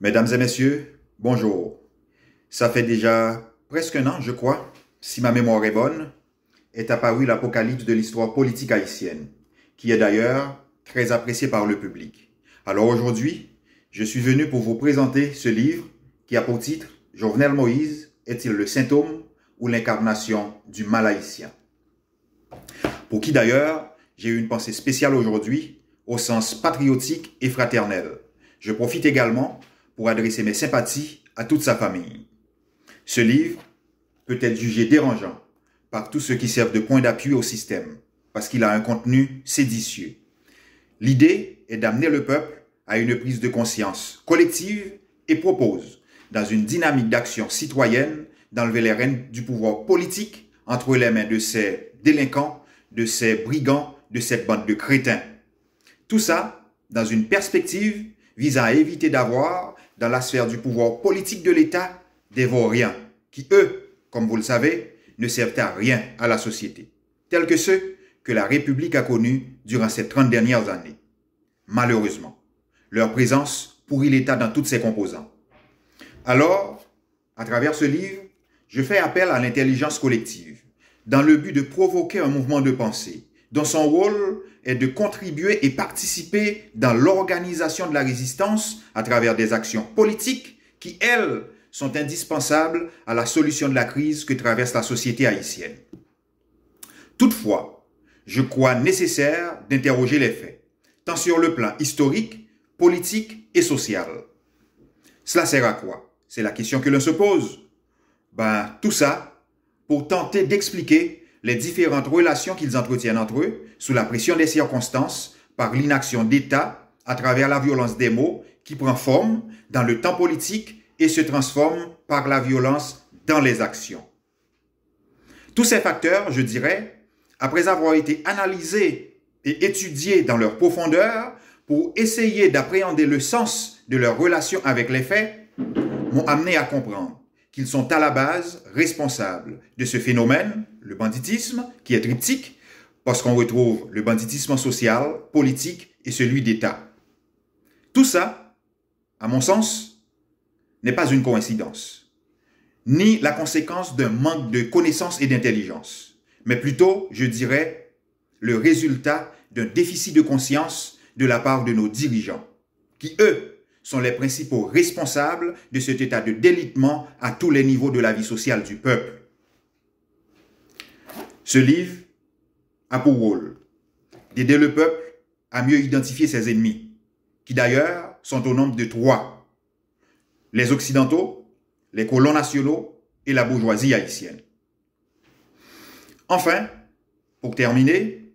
Mesdames et messieurs, bonjour. Ça fait déjà presque un an, je crois, si ma mémoire est bonne, est apparu l'apocalypse de l'histoire politique haïtienne, qui est d'ailleurs très apprécié par le public. Alors aujourd'hui, je suis venu pour vous présenter ce livre qui a pour titre « Jovenel Moïse est-il le symptôme ou l'incarnation du mal haïtien ?» Pour qui d'ailleurs, j'ai eu une pensée spéciale aujourd'hui, au sens patriotique et fraternel. Je profite également pour adresser mes sympathies à toute sa famille. Ce livre peut être jugé dérangeant par tous ceux qui servent de point d'appui au système, parce qu'il a un contenu séditieux. L'idée est d'amener le peuple à une prise de conscience collective et propose, dans une dynamique d'action citoyenne, d'enlever les rênes du pouvoir politique entre les mains de ces délinquants, de ces brigands, de cette bande de crétins. Tout ça dans une perspective visant à éviter d'avoir, dans la sphère du pouvoir politique de l'État, des vauriens qui, eux, comme vous le savez, ne servent à rien à la société, tels que ceux que la République a connus durant ces 30 dernières années. Malheureusement, leur présence pourrit l'État dans toutes ses composantes. Alors, à travers ce livre, je fais appel à l'intelligence collective, dans le but de provoquer un mouvement de pensée, dont son rôle est de contribuer et participer dans l'organisation de la résistance à travers des actions politiques qui, elles, sont indispensables à la solution de la crise que traverse la société haïtienne. Toutefois, je crois nécessaire d'interroger les faits, tant sur le plan historique, politique et social. Cela sert à quoi? C'est la question que l'on se pose. Tout ça pour tenter d'expliquer les différentes relations qu'ils entretiennent entre eux sous la pression des circonstances par l'inaction d'État à travers la violence des mots qui prend forme dans le temps politique et se transforme par la violence dans les actions. Tous ces facteurs, je dirais, après avoir été analysés et étudiés dans leur profondeur pour essayer d'appréhender le sens de leur relation avec les faits, m'ont amené à comprendre qu'ils sont à la base responsables de ce phénomène, le banditisme, qui est triptyque, parce qu'on retrouve le banditisme social, politique et celui d'État. Tout ça, à mon sens, n'est pas une coïncidence, ni la conséquence d'un manque de connaissance et d'intelligence, mais plutôt, je dirais, le résultat d'un déficit de conscience de la part de nos dirigeants, qui, eux, sont les principaux responsables de cet état de délitement à tous les niveaux de la vie sociale du peuple. Ce livre a pour rôle d'aider le peuple à mieux identifier ses ennemis, qui d'ailleurs sont au nombre de 3. Les Occidentaux, les colons nationaux et la bourgeoisie haïtienne. Enfin, pour terminer,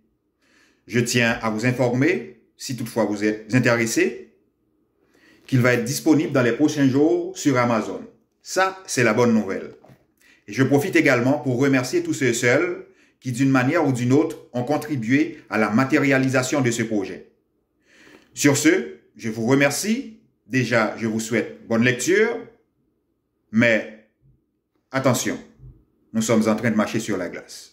je tiens à vous informer, si toutefois vous êtes intéressé, qu'il va être disponible dans les prochains jours sur Amazon. Ça, c'est la bonne nouvelle. Et je profite également pour remercier tous ceux et celles qui, d'une manière ou d'une autre, ont contribué à la matérialisation de ce projet. Sur ce, je vous remercie. Déjà, je vous souhaite bonne lecture. Mais attention, nous sommes en train de marcher sur la glace.